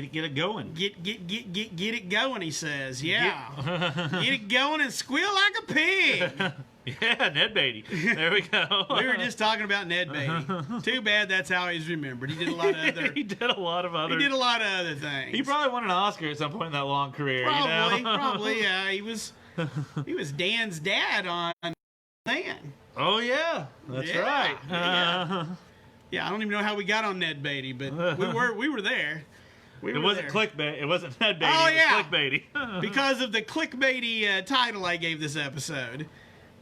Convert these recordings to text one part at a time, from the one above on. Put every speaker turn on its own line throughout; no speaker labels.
it going.
Get it going, he says. Yeah. Get it going and squeal like a pig.
Yeah, Ned Beatty. There we go.
We were just talking about Ned Beatty. Too bad that's how he's remembered. He did a lot of other.
He did a lot of other
things.
He probably won an Oscar at some point in that long career.
Probably. Yeah, he was Dan's dad on Dan.
Oh yeah, that's right.
Yeah, I don't even know how we got on Ned Beatty, but we were there.
It wasn't clickbait. It wasn't Ned Beatty.
Oh, yeah.
It was clickbaity.
Because of the clickbaity title I gave this episode.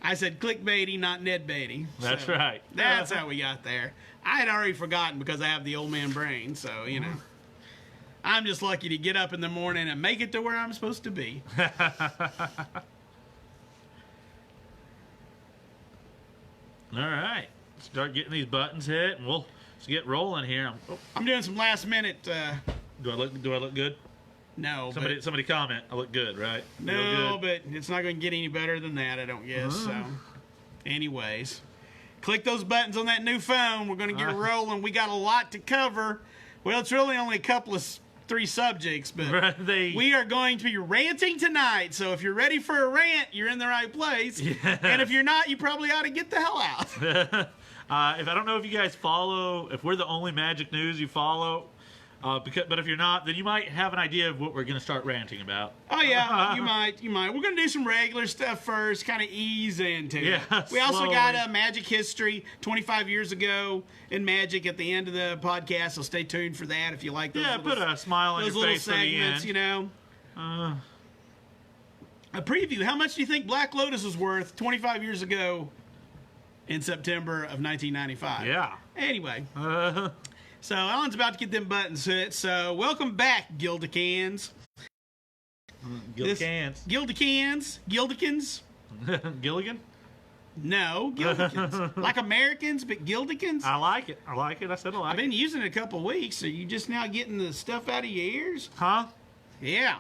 I said clickbaity, not Ned Beatty.
That's right.
That's how we got there. I had already forgotten because I have the old man brain, so, I'm just lucky to get up in the morning and make it to where I'm supposed to be.
All right. Start getting these buttons hit, and we'll get rolling here.
I'm doing some last minute.
Do I look good?
No.
Somebody comment. I look good, right?
No, but it's not going to get any better than that, I don't guess. So, anyways, click those buttons on that new phone. We're going to get rolling. We got a lot to cover. Well, it's really only a couple of 3 subjects, but we are going to be ranting tonight. So if you're ready for a rant, you're in the right place. Yes. And if you're not, you probably ought to get the hell out.
If I don't know if you guys follow, if we're the only Magic news you follow, but if you're not, then you might have an idea of what we're going to start ranting about.
Oh, yeah, you might. We're going to do some regular stuff first, kind of ease into it. We also got Magic history 25 years ago in Magic at the end of the podcast, so stay tuned for that if you like those. Yeah,
put a smile on your face
segments,
for the end.
A preview. How much do you think Black Lotus was worth 25 years ago in September of 1995?
Yeah.
Anyway. So Alan's about to get them buttons hit. So welcome back, Gildicans. Gildicans.
Gilligan?
No, Gildicans. Like Americans, but Gildicans.
I like it. I said I like it.
I've been using it a couple of weeks. So you just now getting the stuff out of your ears?
Huh?
Yeah.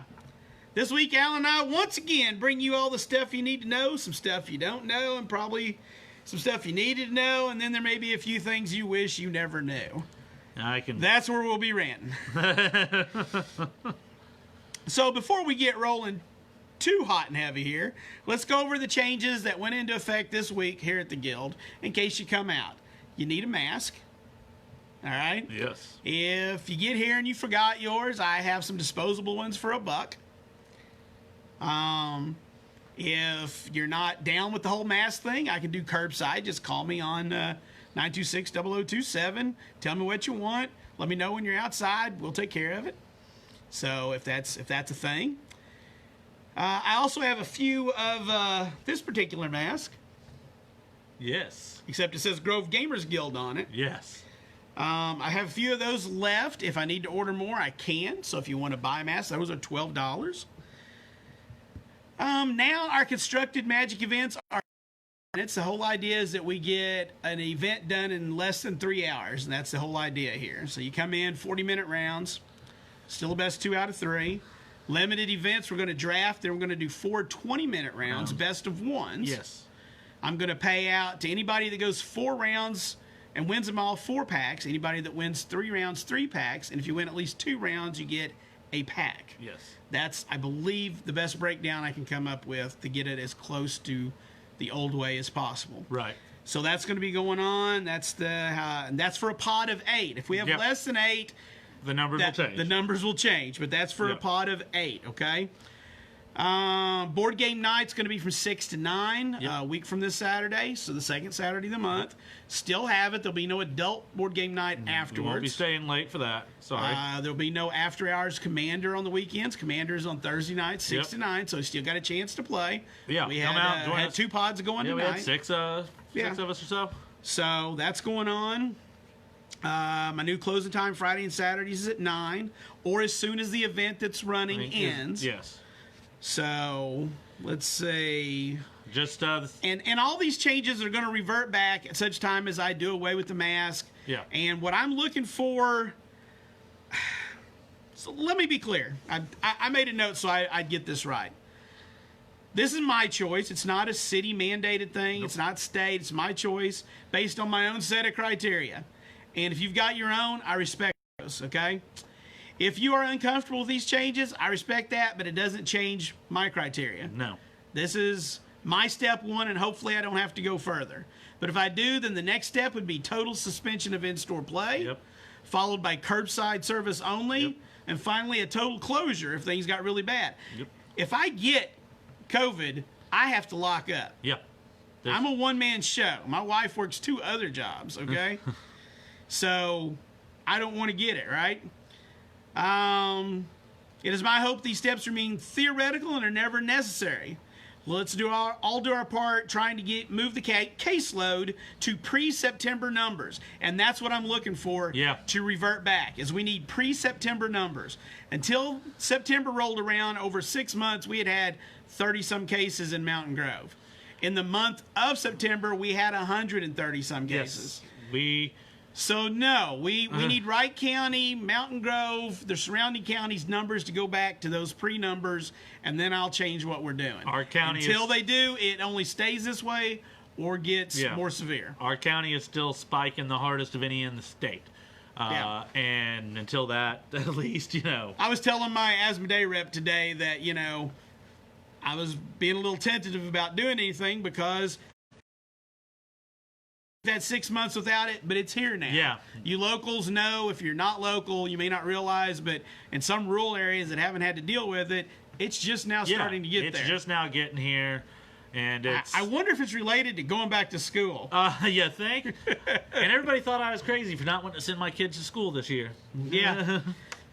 This week, Alan and I once again bring you all the stuff you need to know, some stuff you don't know, and probably some stuff you needed to know, and then there may be a few things you wish you never knew. That's where we'll be ranting. So before we get rolling too hot and heavy here, let's go over the changes that went into effect this week here at the Guild in case you come out. You need a mask. All right?
Yes.
If you get here and you forgot yours, I have some disposable ones for $1. If you're not down with the whole mask thing, I can do curbside. Just call me on 926-0027. Tell me what you want. Let me know when you're outside. We'll take care of it. So if that's a thing. I also have a few of this particular mask.
Yes.
Except it says Grove Gamers Guild on it.
Yes.
I have a few of those left. If I need to order more, I can. So if you want to buy masks, those are $12. Now our constructed Magic events are. The whole idea is that we get an event done in less than 3 hours, and that's the whole idea here. So you come in 40-minute rounds, still the best 2 out of 3. Limited events, we're going to draft. Then we're going to do 4 20-minute rounds, best of ones.
Yes.
I'm going to pay out to anybody that goes 4 rounds and wins them all 4 packs. Anybody that wins 3 rounds, 3 packs. And if you win at least 2 rounds, you get a pack.
Yes.
That's, I believe, the best breakdown I can come up with to get it as close to the old way as possible.
Right.
So that's going to be going on. That's for a pod of 8. If we have less than 8,
the numbers will change.
The numbers will change, but that's for a pod of 8. Okay. Board game night's going to be from 6 to 9 a week from this Saturday, so the second Saturday of the month. Still have it. There'll be no adult board game night afterwards.
You won't be staying late for that. Sorry.
There'll be no after hours Commander on the weekends. Commander's on Thursday night, 6 to 9, so you still got a chance to play.
Yeah,
we
come out, join
had
us.
2 pods going tonight.
We had six of us or so.
So that's going on. My new closing time Friday and Saturdays is at 9, or as soon as the event that's running ends.
Yes.
So let's say
just
and all these changes are going to revert back at such time as I do away with the mask.
Yeah.
And what I'm looking for. So let me be clear. I made a note so I'd get this right. This is my choice. It's not a city mandated thing. Nope. It's not state. It's my choice based on my own set of criteria. And if you've got your own, I respect those. Okay. If you are uncomfortable with these changes, I respect that, but it doesn't change my criteria.
No.
This is my step one, and hopefully I don't have to go further. But if I do, then the next step would be total suspension of in-store play,
Yep.
followed by curbside service only,
Yep.
and finally a total closure if things got really bad.
Yep.
If I get COVID, I have to lock up.
Yeah.
I'm a one-man show. My wife works 2 other jobs, okay? So I don't want to get it, right? It is my hope these steps remain theoretical and are never necessary. Let's all do our part trying to move the caseload to pre-September numbers. And that's what I'm looking for to revert back, is we need pre-September numbers. Until September rolled around, over 6 months, we had 30-some cases in Mountain Grove. In the month of September, we had 130-some cases.
Yes.
So, no, we need Wright County, Mountain Grove, the surrounding counties' numbers to go back to those pre-numbers, and then I'll change what we're doing.
Our county
Until they do, it only stays this way or gets more severe.
Our county is still spiking the hardest of any in the state. And until that, at least,
I was telling my Asthma Day rep today that, I was being a little tentative about doing anything because we've had 6 months without it, but it's here now.
Yeah.
You locals know. If you're not local, you may not realize, but in some rural areas that haven't had to deal with it, it's just now starting to get there.
It's just now getting here, and it's...
I wonder if it's related to going back to school.
You think? And everybody thought I was crazy for not wanting to send my kids to school this year.
Yeah.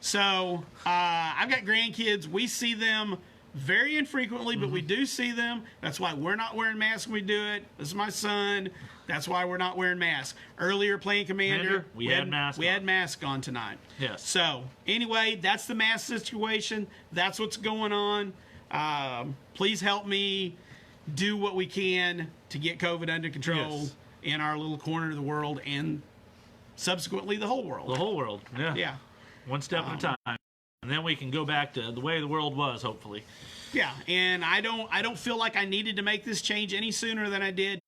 So, I've got grandkids. We see them very infrequently, but we do see them. That's why we're not wearing masks when we do it. This is my son. That's why we're not wearing masks. Earlier playing Commander,
we had masks on.
We had masks on tonight.
Yes.
So, anyway, that's the mask situation. That's what's going on. Please help me do what we can to get COVID under control in our little corner of the world and subsequently the whole world.
The whole world, yeah.
Yeah.
One step at a time. And then we can go back to the way the world was, hopefully.
Yeah, and I don't feel like I needed to make this change any sooner than I did,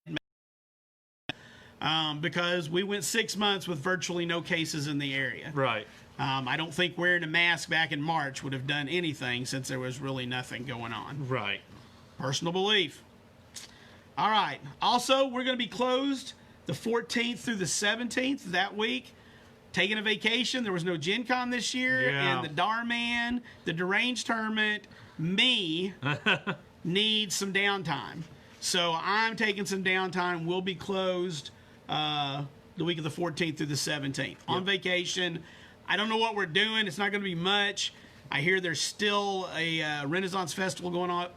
because we went 6 months with virtually no cases in the area.
Right.
I don't think wearing a mask back in March would have done anything since there was really nothing going on.
Right.
Personal belief. All right. Also, we're going to be closed the 14th through the 17th that week. Taking a vacation. There was no Gen Con this year.
Yeah.
And the Darman, the Deranged Tournament, me need some downtime. So I'm taking some downtime. We'll be closed the week of the 14th through the 17th. On vacation. I don't know what we're doing. It's not going to be much. I hear there's still a Renaissance Festival going on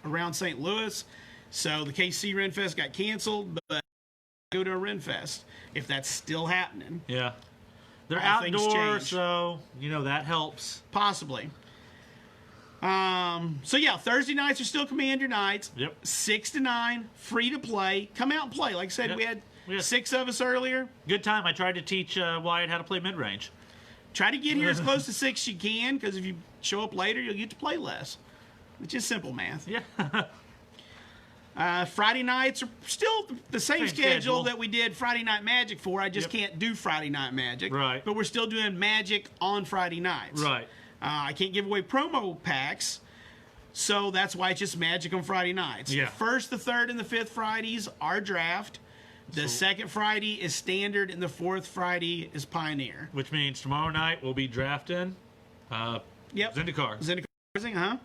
around St. Louis. So the KC Ren Fest got canceled, but go to a Ren Fest if that's still happening.
Yeah. They're
All things
outdoors,
change.
so, that helps.
Possibly. So, yeah, Thursday nights are still Commander nights.
Yep.
6 to 9, free to play. Come out and play. Like I said,
Yep.
we had
Yeah.
6 of us earlier.
Good time. I tried to teach Wyatt how to play mid-range.
Try to get here as close to 6 as you can, because if you show up later, you'll get to play less. It's just simple math.
Yeah.
Friday nights are still the same schedule
schedule
that we did Friday Night Magic for. I just can't do Friday Night Magic.
Right.
But we're still doing Magic on Friday nights.
Right.
I can't give away promo packs, so that's why it's just Magic on Friday nights.
Yeah.
The first, the third, and the fifth Fridays are draft. The second Friday is standard, and the fourth Friday is Pioneer.
Which means tomorrow night we'll be drafting Zendikar.
Zendikar,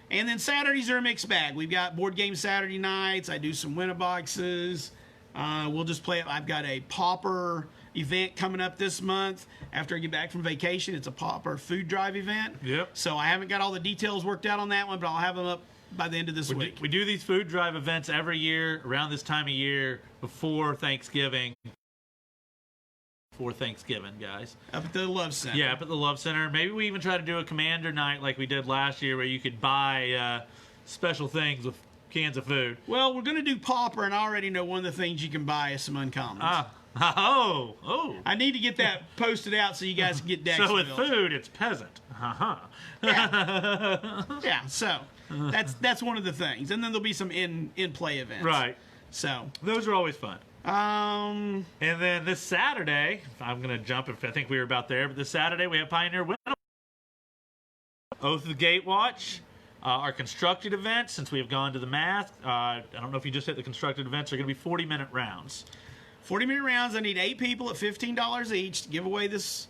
And then Saturdays are a mixed bag. We've got board game Saturday nights. I do some Winnaboxes. We'll just play it. I've got a Pauper event coming up this month after I get back from vacation. It's a Pauper food drive event.
Yep.
So I haven't got all the details worked out on that one, but I'll have them up by the end of this week.
We do these food drive events every year around this time of year before Thanksgiving. For Thanksgiving, guys.
Up at the Love Center.
Yeah, up at the Love Center. Maybe we even try to do a Commander night like we did last year where you could buy special things with cans of food.
Well, we're going to do Pauper, and I already know one of the things you can buy is some uncommons.
Oh.
I need to get that posted out so you guys can get decks
So with
built.
food, it's peasant.
Yeah, so that's one of the things. And then there'll be some in-play events.
Right.
So.
Those are always fun.
And
then this Saturday, I'm going to jump if I think we were about there, but this Saturday we have Pioneer Winnabox. Oath of the Gatewatch, our constructed events, since we have gone to the math. I don't know if you just hit the constructed events, are going to be 40-minute rounds.
40-minute rounds. I need 8 people at $15 each to give away this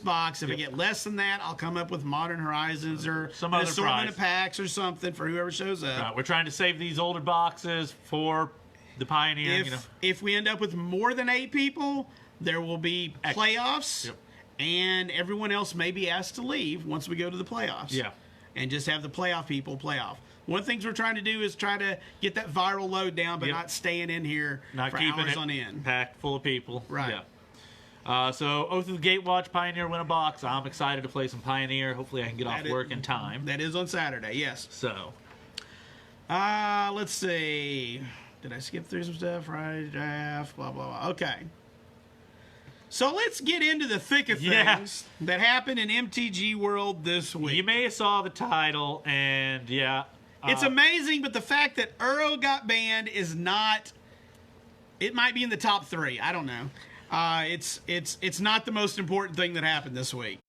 box. If I get less than that, I'll come up with Modern Horizons or
some
an
other
assortment
prize
of packs or something for whoever shows up.
Right, we're trying to save these older boxes for the Pioneer.
If we end up with more than 8 people, there will be playoffs.
Yep.
And everyone else may be asked to leave once we go to the playoffs.
Yeah.
And just have the playoff people play off. One of the things we're trying to do is try to get that viral load down, but not staying in here for hours on end.
Packed full of people.
Right.
Yeah. So Oath of the Gatewatch, Pioneer win a box. I'm excited to play some Pioneer. Hopefully I can get off work in time.
That is on Saturday, yes.
So.
Let's see. Did I skip through some stuff? Friday draft, blah, blah, blah. Okay. So let's get into the thick of things that happened in MTG World this week.
You may have saw the title, and
it's amazing, but the fact that Uro got banned is not. It might be in the top 3. I don't know. It's not the most important thing that happened this week.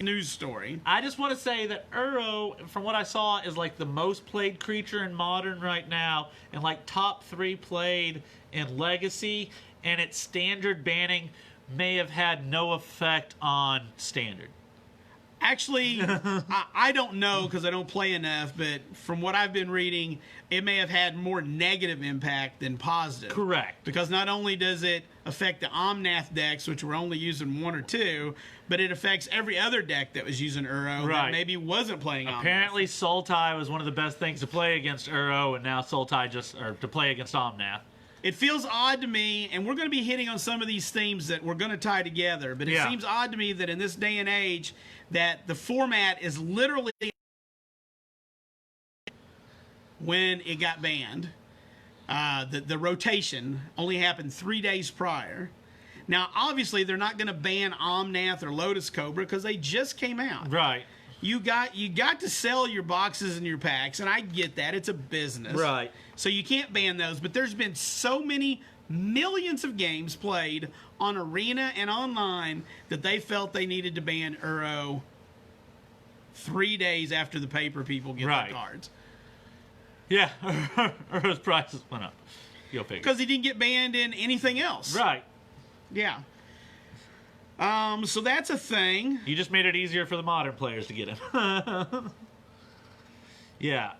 News story.
I just want to say that Uro, from what I saw, is like the most played creature in Modern right now, and like top 3 played in Legacy. And its standard banning may have had no effect on standard.
Actually, I don't know because I don't play enough, but from what I've been reading, it may have had more negative impact than positive.
Correct.
Because not only does it affect the Omnath decks, which were only using 1 or 2, but it affects every other deck that was using Uro that maybe wasn't playing Omnath.
Apparently, Sultai was one of the best things to play against Uro, and now Sultai to play against Omnath.
It feels odd to me, and we're going to be hitting on some of these themes that we're going to tie together, but it seems odd to me that in this day and age that the format is literally when it got banned. The rotation only happened 3 days prior. Now, obviously, they're not going to ban Omnath or Lotus Cobra because they just came out.
Right.
You got to sell your boxes and your packs, and I get that. It's a business.
Right.
So you can't ban those, but there's been so many millions of games played on Arena and online that they felt they needed to ban Uro 3 days after the paper people get their cards.
Yeah, Uro's prices went up. Go figure.
Because he didn't get banned in anything else.
Right.
Yeah. So that's a thing.
You just made it easier for the Modern players to get him. Yeah.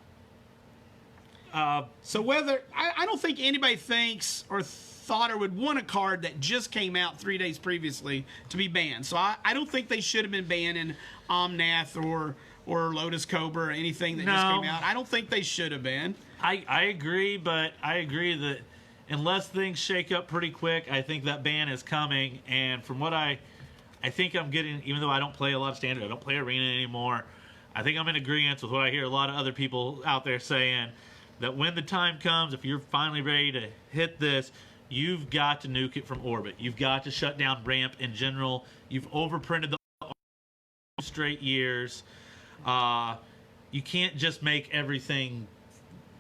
So whether I don't think anybody thinks or thought or would want a card that just came out 3 days previously to be banned. So I don't think they should have been banning Omnath or Lotus Cobra or anything that just came out. I don't think they should have been.
I agree, but I agree that unless things shake up pretty quick, I think that ban is coming. And from what I think I'm getting, even though I don't play a lot of Standard, I don't play Arena anymore, I think I'm in agreement with what I hear a lot of other people out there saying, that when the time comes, if you're finally ready to hit this, you've got to nuke it from orbit. You've got to shut down ramp in general. You've overprinted the straight years. You can't just make everything.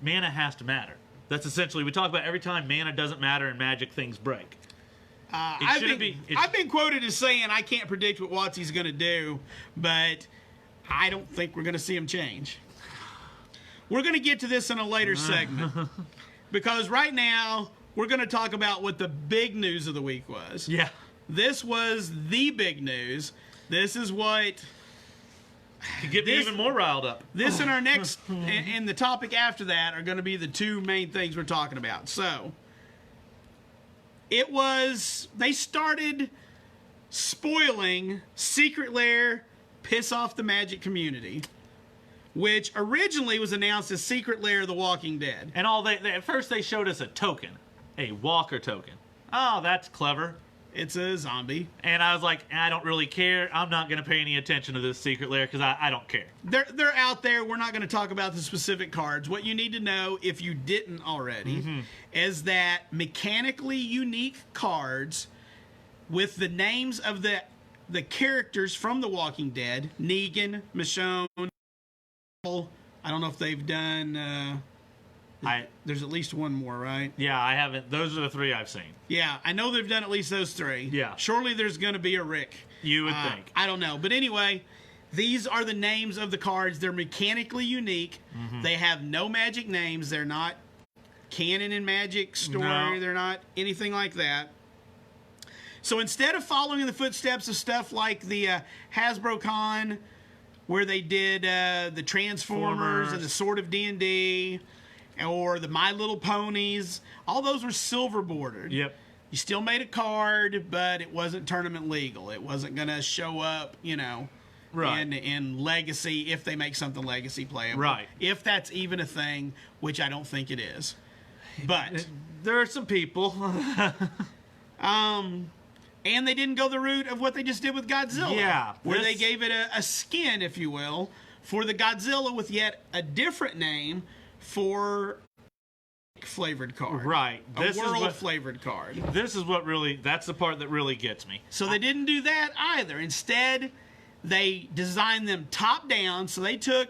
Mana has to matter. That's essentially, we talk about every time mana doesn't matter in Magic, things break.
I've been quoted as saying I can't predict what WotC's going to do, but I don't think we're going to see him change. We're going to get to this in a later segment because right now we're going to talk about what the big news of the week was.
Yeah.
This was the big news. This is what
could get me even more riled up.
This and our next and the topic after that are going to be the 2 main things we're talking about. So they started spoiling Secret Lair, piss off the Magic community, which originally was announced as Secret Lair of the Walking Dead.
And at first they showed us a token, a walker token. Oh, that's clever.
It's a zombie.
And I was like, I don't really care. I'm not going to pay any attention to this Secret Lair because I don't care.
They're out there. We're not going to talk about the specific cards. What you need to know, if you didn't already, is that mechanically unique cards with the names of the characters from The Walking Dead, Negan, Michonne, I don't know if they've done. There's at least one more, right?
Yeah, I haven't. Those are the 3 I've seen.
Yeah, I know they've done at least those 3.
Yeah.
Surely there's going to be a Rick.
You would think.
I don't know. But anyway, These are the names of the cards. They're mechanically unique. They have no Magic names. They're not canon in Magic story.
No.
They're not anything like that. So instead of following in the footsteps of stuff like the Hasbro Con, where they did the Transformers and the Sword of D&D, or the My Little Ponies, all those were silver bordered.
Yep.
You still made a card, but it wasn't tournament legal. It wasn't going to show up,
Right.
in Legacy, if they make something Legacy playable.
Right.
If that's even a thing, which I don't think it is. But
There are some people.
and they didn't go the route of what they just did with Godzilla.
Yeah,
Where they gave it a skin, if you will, for the Godzilla with yet a different name for flavored card.
Right.
A world flavored card.
This is that's the part that really gets me.
So they didn't do that either. Instead, they designed them top down. So they took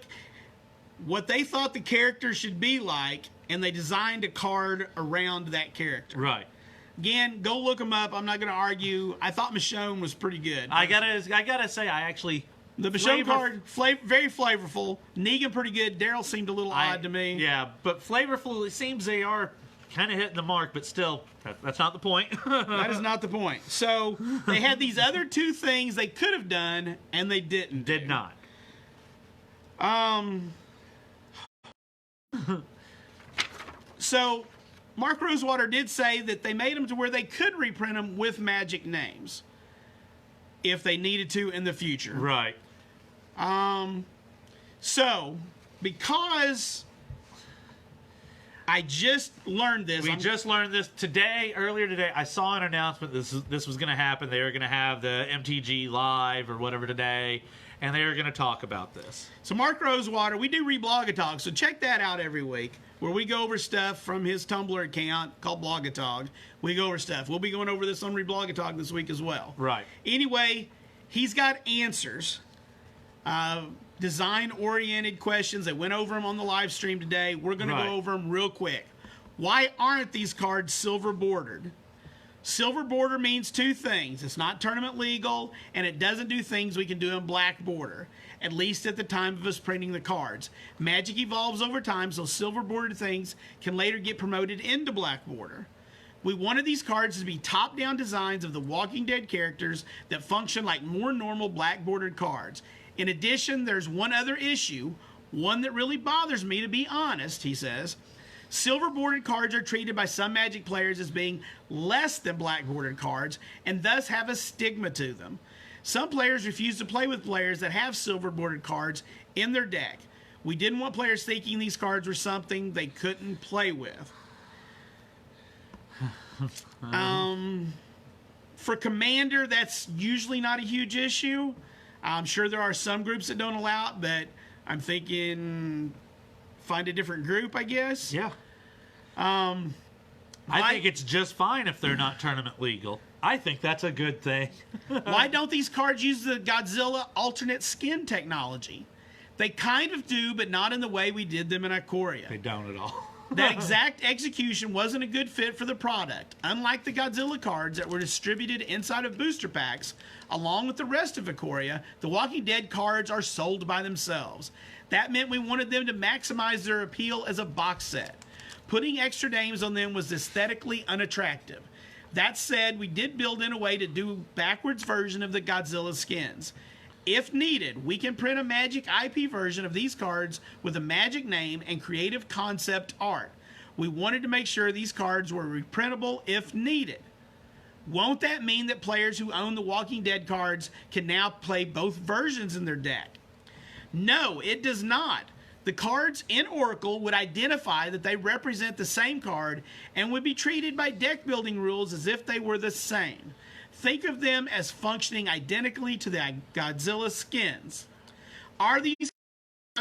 what they thought the character should be like, and they designed a card around that character.
Right.
Again, go look them up. I'm not going to argue. I thought Michonne was pretty good.
I gotta say, I actually
the Michonne card, very flavorful. Negan pretty good. Daryl seemed a little odd to me.
Yeah, but flavorful. It seems they are kind of hitting the mark, but still, that's not the point.
That is not the point. So they had these other two things they could have done, and they didn't.
Did not.
So Mark Rosewater did say that they made them to where they could reprint them with Magic names if they needed to in the future.
Right.
So because I just learned this.
We just learned this earlier today. I saw an announcement this was going to happen. They were going to have the MTG Live or whatever today, and they were going to talk about this.
So Mark Rosewater, we do Rebloggatog, so check that out every week, where we go over stuff from his Tumblr account called Bloggatog. We go over stuff. We'll be going over this on Rebloggatog this week as well.
Right.
Anyway, he's got answers. Design-oriented questions. They went over them on the live stream today. We're going to go over them real quick. Why aren't these cards silver bordered? Silver border means two things. It's not tournament legal, and it doesn't do things we can do in black border, at least at the time of us printing the cards. Magic evolves over time, so silver bordered things can later get promoted into black border. We wanted these cards to be top-down designs of the Walking Dead characters that function like more normal black bordered cards. In addition, there's one other issue, one that really bothers me, to be honest, he says. Silver bordered cards are treated by some Magic players as being less than black bordered cards and thus have a stigma to them. Some players refuse to play with players that have silver bordered cards in their deck. We didn't want players thinking these cards were something they couldn't play with. For Commander, that's usually not a huge issue. I'm sure there are some groups that don't allow it, but I'm thinking find a different group, I guess.
Yeah. I think it's just fine if they're not tournament legal. I think that's a good thing.
Why don't these cards use the Godzilla alternate skin technology? They kind of do, but not in the way we did them in Ikoria.
They don't at all.
That exact execution wasn't a good fit for the product. Unlike the Godzilla cards that were distributed inside of booster packs, along with the rest of Ikoria, the Walking Dead cards are sold by themselves. That meant we wanted them to maximize their appeal as a box set. Putting extra names on them was aesthetically unattractive. That said, we did build in a way to do backwards version of the Godzilla skins. If needed, we can print a Magic IP version of these cards with a Magic name and creative concept art. We wanted to make sure these cards were reprintable if needed. Won't that mean that players who own the Walking Dead cards can now play both versions in their deck? No, it does not. The cards in Oracle would identify that they represent the same card and would be treated by deck building rules as if they were the same. Think of them as functioning identically to the Godzilla skins. Are these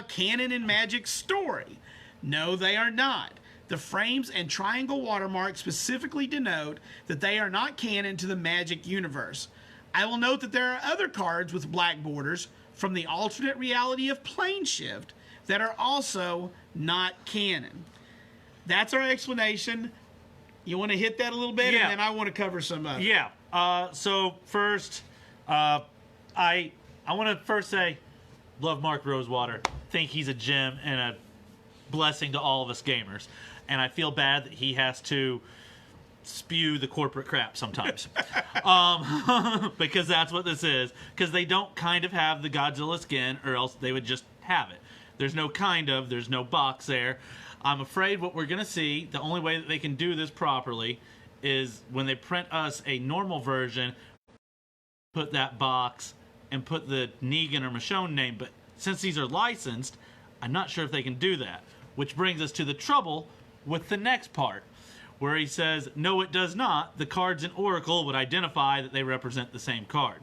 canon in Magic story? No, they are not. The frames and triangle watermarks specifically denote that they are not canon to the Magic universe. I will note that there are other cards with black borders from the alternate reality of Plane Shift that are also not canon. That's our explanation. You want to hit that a little bit,
Yeah.
and then I want to cover some of it.
Yeah. So first, I want to first say love Mark Rosewater, think he's a gem and a blessing to all of us gamers. And I feel bad that he has to spew the corporate crap sometimes. Because that's what this is. Because they don't kind of have the Godzilla skin, or else they would just have it. There's no kind of, there's no box there. I'm afraid what we're going to see, the only way that they can do this properly is when they print us a normal version, put that box and put the Negan or Michonne name. But since these are licensed, I'm not sure if they can do that. Which brings us to the trouble with the next part, where he says, no, it does not. The cards in Oracle would identify that they represent the same card.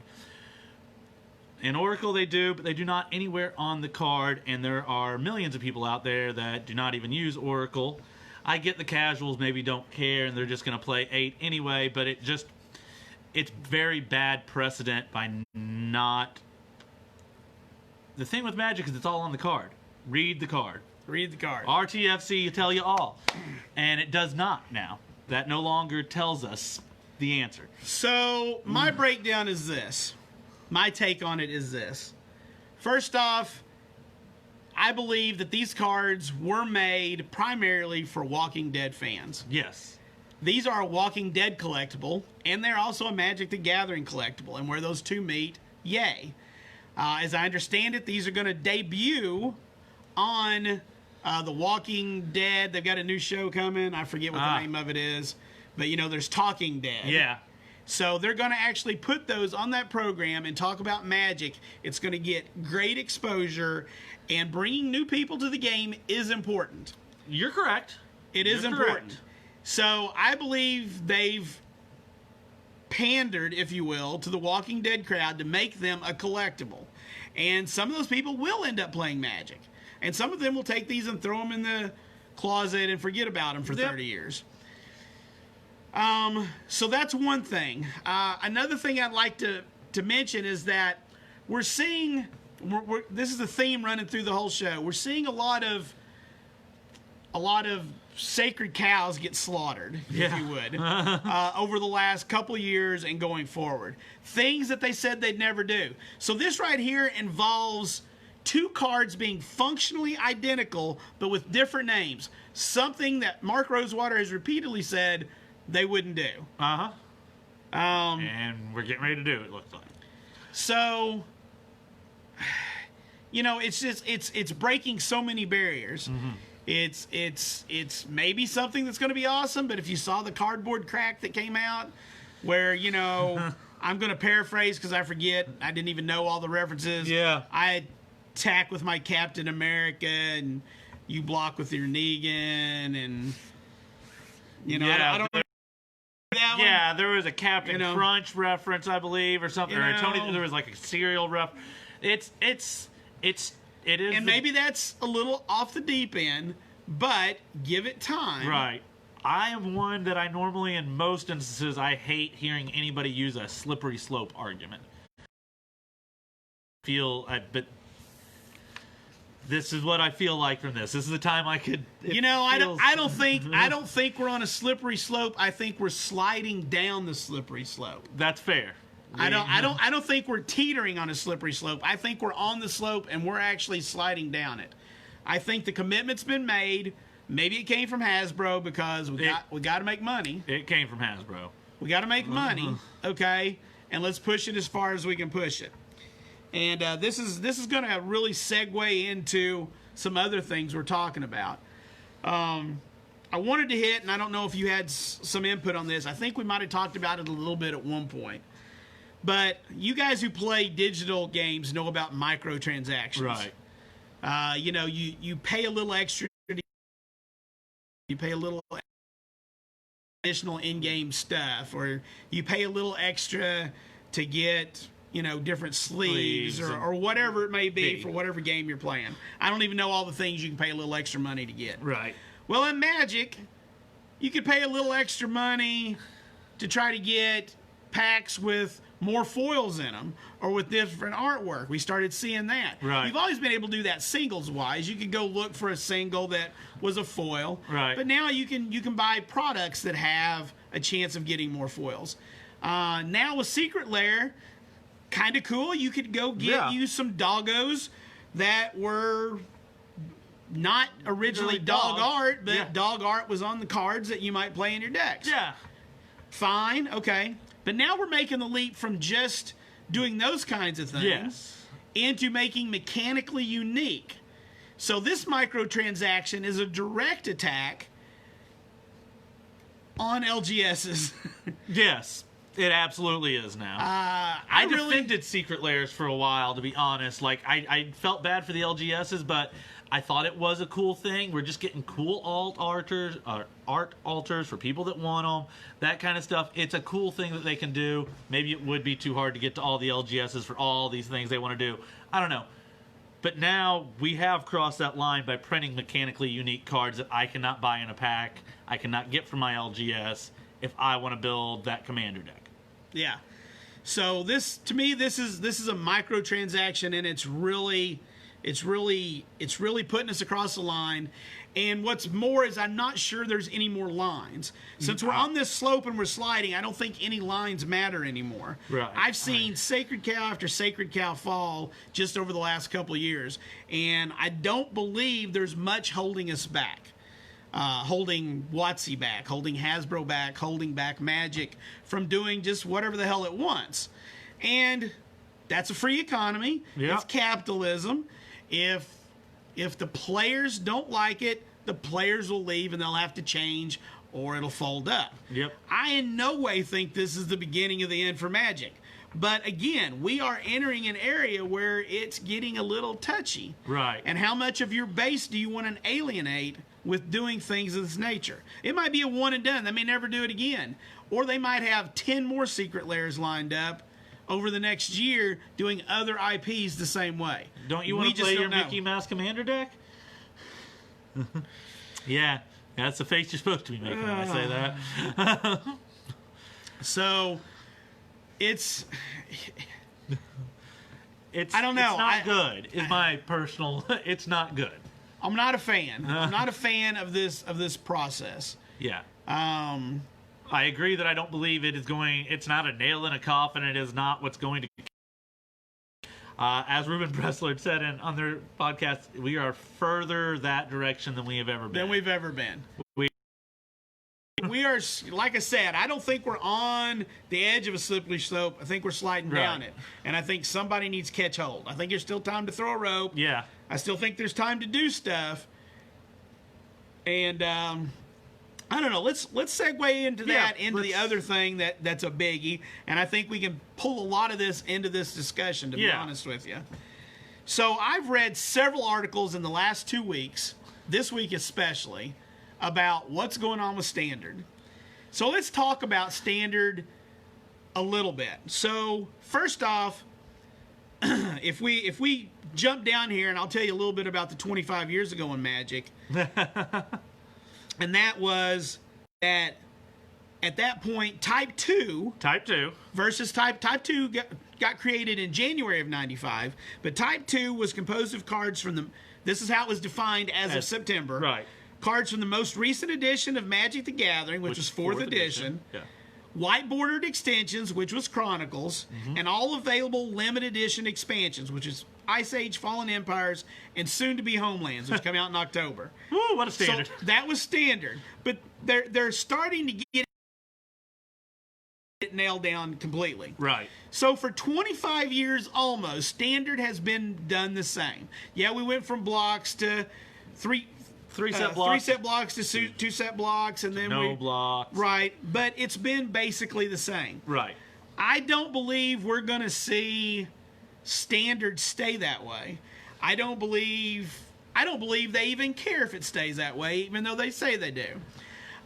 In Oracle they do, but they do not anywhere on the card, and there are millions of people out there that do not even use Oracle. I get the casuals maybe don't care, and they're just going to play 8 anyway, but it's very bad precedent by not... The thing with Magic is it's all on the card. Read the card.
Read the card.
RTFC tell you all. And it does not now. That no longer tells us the answer.
So, my breakdown is this. My take on it is this. First off, I believe that these cards were made primarily for Walking Dead fans.
Yes.
These are a Walking Dead collectible, and they're also a Magic the Gathering collectible. And where those two meet, yay. As I understand it, these are going to debut on The Walking Dead. They've got a new show coming. I forget what the name of it is. But, there's Talking Dead.
Yeah.
So they're going to actually put those on that program and talk about Magic. It's going to get great exposure, and bringing new people to the game is important.
You're correct.
It is important. Correct. So I believe they've pandered, if you will, to the Walking Dead crowd to make them a collectible. And some of those people will end up playing Magic. And some of them will take these and throw them in the closet and forget about them for 30 years. So that's one thing. Another thing I'd like to mention is that we're seeing, this is a theme running through the whole show. We're seeing a lot of sacred cows get slaughtered, if you would, over the last couple of years and going forward. Things that they said they'd never do. So this right here involves 2 cards being functionally identical, but with different names. Something that Mark Rosewater has repeatedly said they wouldn't do.
And we're getting ready to do it, looks like.
So, it's just, it's breaking so many barriers. It's maybe something that's going to be awesome, but if you saw the cardboard crack that came out, where, I'm going to paraphrase because I forget, I didn't even know all the references.
Yeah.
I attack with my Captain America, and you block with your Negan, and, I don't know.
Yeah, there was a Captain Crunch reference, I believe, or something. Or Tony, there was like a cereal ref. It is.
And maybe that's a little off the deep end, but give it time.
Right. I am one that I normally, in most instances, I hate hearing anybody use a slippery slope argument. But this is what I feel like from this. This is the time I could.
I don't think we're on a slippery slope. I think we're sliding down the slippery slope.
That's fair.
I don't think we're teetering on a slippery slope. I think we're on the slope and we're actually sliding down it. I think the commitment's been made. Maybe it came from Hasbro because we got to make money.
It came from Hasbro.
We got to make money, okay? And let's push it as far as we can push it. And this is going to really segue into some other things we're talking about. I wanted to hit, and I don't know if you had some input on this. I think we might have talked about it a little bit at one point. But you guys who play digital games know about microtransactions.
Right.
You pay a little extra. You pay a little additional in-game stuff, or you pay a little extra to get, different sleeves or whatever it may be for whatever game you're playing. I don't even know all the things you can pay a little extra money to get.
Right.
Well, in Magic, you could pay a little extra money to try to get packs with more foils in them or with different artwork. We started seeing that.
Right.
You've always been able to do that singles-wise. You could go look for a single that was a foil.
Right.
But now you can buy products that have a chance of getting more foils. Now with Secret Lair, kind of cool. You could go get you some doggos that were not originally dog art, but dog art was on the cards that you might play in your decks.
Yeah.
Fine, okay. But now we're making the leap from just doing those kinds of things into making mechanically unique. So this microtransaction is a direct attack on LGSs.
Yes, it absolutely is now. I defended Secret Lairs for a while, to be honest. Like, I felt bad for the LGSs, but I thought it was a cool thing. We're just getting cool art alters for people that want them, that kind of stuff. It's a cool thing that they can do. Maybe it would be too hard to get to all the LGSs for all these things they want to do. I don't know. But now we have crossed that line by printing mechanically unique cards that I cannot buy in a pack, I cannot get from my LGS if I want to build that commander deck.
Yeah. So this, to me, this is a microtransaction, and it's really putting us across the line. And what's more is I'm not sure there's any more lines. Since we're on this slope and we're sliding, I don't think any lines matter anymore.
Right.
I've seen Sacred Cow after Sacred Cow fall just over the last couple of years, and I don't believe there's much holding us back. Holding WotC back, holding Hasbro back, holding back Magic from doing just whatever the hell it wants. And that's a free economy.
Yep.
It's capitalism. If the players don't like it, the players will leave and they'll have to change or it'll fold up.
Yep.
I in no way think this is the beginning of the end for Magic. But again, we are entering an area where it's getting a little touchy.
Right.
And how much of your base do you want to alienate with doing things of this nature? It might be a one and done. They may never do it again. Or they might have 10 more Secret Lairs lined up over the next year doing other IPs the same way.
Don't you want to play your Mickey Mouse Commander deck? Yeah, that's the face you're supposed to be making when I say that.
So, it's
I
don't know.
It's not good. Is my personal. It's not good.
I'm not a fan. I'm not a fan of this process.
Yeah. I agree that I don't believe it is going. It's not a nail in a coffin. It is not what's going to. As Ruben Bressler said on their podcast, we are further that direction than we have ever been.
We are, like I said, I don't think we're on the edge of a slippery slope. I think we're sliding down it. And I think somebody needs to catch hold. I think there's still time to throw a rope.
Yeah.
I still think there's time to do stuff. And I don't know. Let's segue into that, the other thing that's a biggie. And I think we can pull a lot of this into this discussion, to be honest with you. So I've read several articles in the last 2 weeks, this week especially, about what's going on with Standard. So let's talk about Standard a little bit. So first off, if we jump down here, and I'll tell you a little bit about the 25 years ago in Magic, and that was that at that point, Type 2 versus Type 2 got created in January of 95, but Type 2 was composed of cards from the, this is how it was defined as of September.
Right.
Cards from the most recent edition of Magic the Gathering, which was 4th edition.
Yeah.
White bordered extensions, which was Chronicles, and all available limited edition expansions, which is Ice Age, Fallen Empires, and soon to be Homelands, which come out in October.
Woo, what a standard.
So that was Standard. But they're starting to get it nailed down completely.
Right.
So for 25 years almost, Standard has been done the same. Yeah, we went from blocks to three set blocks to 2 set blocks, and then
no blocks.
Right, but it's been basically the same.
Right.
I don't believe we're going to see Standard stay that way. I don't believe they even care if it stays that way, even though they say they do.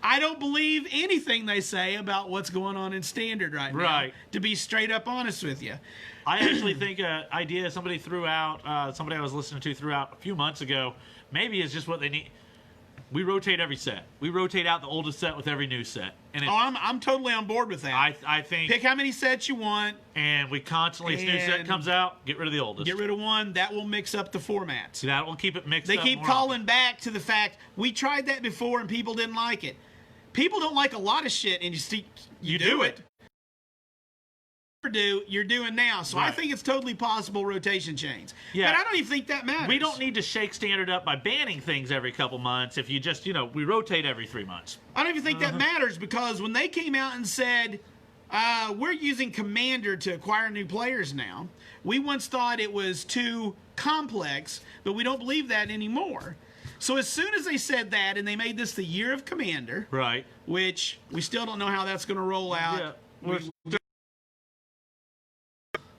I don't believe anything they say about what's going on in Standard right now.
Right.
To be straight up honest with you.
I actually think an idea somebody threw out, somebody I was listening to threw out a few months ago, maybe is just what they need. We rotate every set. We rotate out the oldest set with every new set. And
I'm totally on board with that.
I think
pick how many sets you want,
and we constantly, as new set comes out, get rid of the oldest.
Get rid of one. That will mix up the formats.
That will keep it mixed
up. They keep calling
often.
Back to the fact we tried that before and people didn't like it. People don't like a lot of shit, and you do it. do, you're doing now. So I
Right.
think it's totally possible rotation change.
Yeah.
But I don't even think that matters.
We don't need to shake standard up by banning things every couple months. If you just, we rotate every 3 months.
I don't even think that matters, because when they came out and said, we're using Commander to acquire new players now, we once thought it was too complex, but we don't believe that anymore. So as soon as they said that, and they made this the year of Commander,
Right.
which we still don't know how that's going to roll out.
Yeah.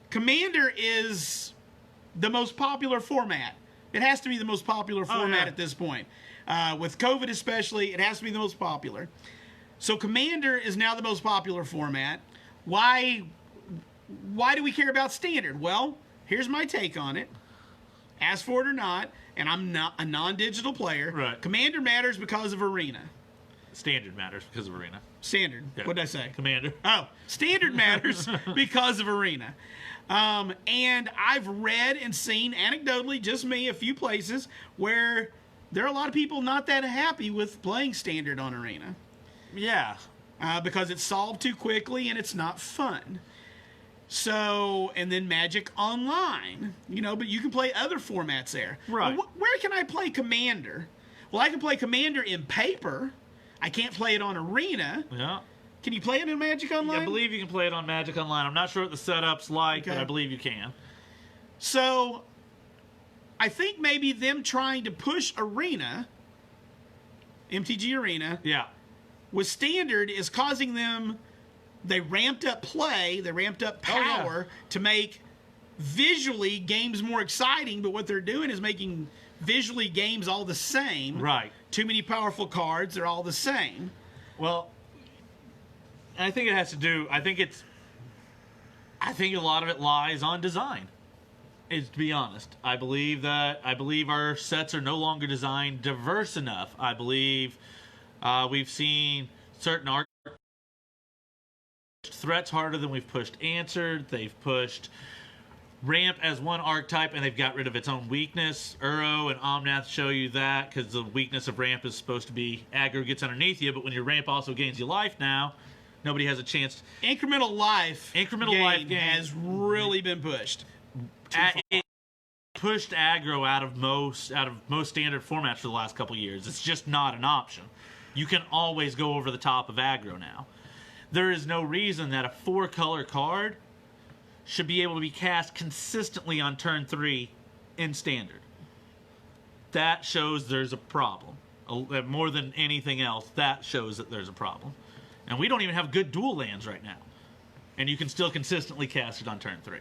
Commander is the most popular format. It has to be the most popular format at this point. With COVID especially, it has to be the most popular. So Commander is now the most popular format. Why do we care about Standard? Well, here's my take on it. Ask for it or not, and I'm not a non-digital player.
Right.
Commander matters because of Arena.
Standard matters because of Arena.
Standard.
Yeah.
What did I say?
Commander.
Oh, Standard matters because of Arena. And I've read and seen, anecdotally, just me, a few places where there are a lot of people not that happy with playing Standard on Arena.
Yeah.
Because it's solved too quickly and it's not fun. So, and then Magic Online, but you can play other formats there.
Right.
Well, where can I play Commander? Well, I can play Commander in paper. I can't play it on Arena.
Yeah.
Can you play it in Magic Online?
I believe you can play it on Magic Online. I'm not sure what the setup's like,
Okay.
but I believe you can.
So, I think maybe them trying to push Arena, MTG Arena,
Yeah.
with Standard is causing them, they ramped up play, they ramped up power to make visually games more exciting, but what they're doing is making visually games all the same.
Right.
Too many powerful cards, they're all the same.
Well, I think it has to do. I think a lot of it lies on design. To be honest, I believe our sets are no longer designed diverse enough. I believe we've seen certain art threats harder than we've pushed answered. They've pushed ramp as one archetype, and they've got rid of its own weakness. Uro and Omnath show you that, because the weakness of ramp is supposed to be aggro gets underneath you, but when your ramp also gains you life now, nobody has a chance.
Incremental life
Life gain
has really been pushed.
It pushed aggro out of most standard formats for the last couple years. It's just not an option. You can always go over the top of aggro now. There is no reason that a 4-color card should be able to be cast consistently on turn 3 in standard. That shows there's a problem. More than anything else, that shows that there's a problem. And we don't even have good dual lands right now. And you can still consistently cast it on turn 3.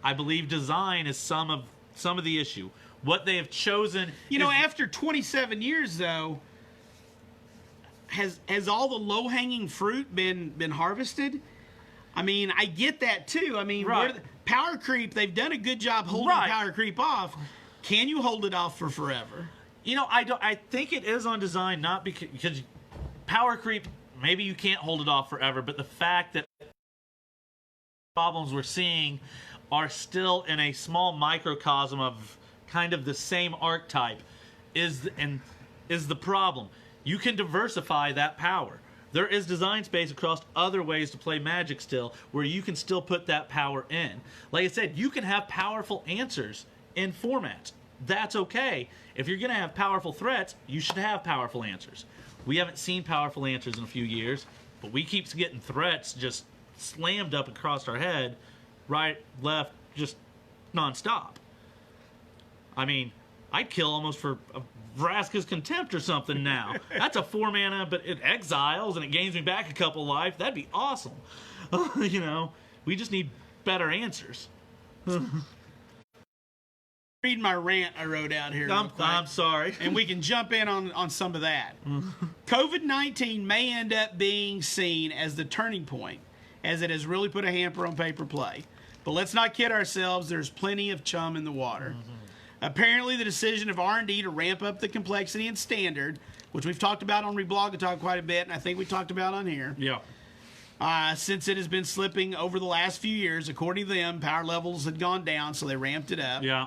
I believe design is some of the issue. What they have chosen...
After 27 years, though, has all the low-hanging fruit been harvested? I mean, I get that, too. I mean,
Right.
power creep, they've done a good job holding
Right.
power creep off. Can you hold it off for forever?
I think it is on design, not because power creep, maybe you can't hold it off forever, but the fact that problems we're seeing are still in a small microcosm of kind of the same archetype is the problem. You can diversify that power. There is design space across other ways to play Magic still, where you can still put that power in. Like I said, you can have powerful answers in formats. That's okay. If you're going to have powerful threats, you should have powerful answers. We haven't seen powerful answers in a few years, but we keep getting threats just slammed up across our head, right, left, just nonstop. I mean, I'd kill almost for Vraska's Contempt or something now. That's a 4-mana, but it exiles and it gains me back a couple life. That'd be awesome. We just need better answers.
Read my rant I wrote out here. real quick.
I'm sorry.
And we can jump in on some of that. COVID-19 may end up being seen as the turning point, as it has really put a hamper on paper play. But let's not kid ourselves, there's plenty of chum in the water. Apparently, the decision of R&D to ramp up the complexity and standard, which we've talked about on Reblog and talked quite a bit, and I think we talked about on here, since it has been slipping over the last few years. According to them, power levels had gone down, so they ramped it up.
Yeah.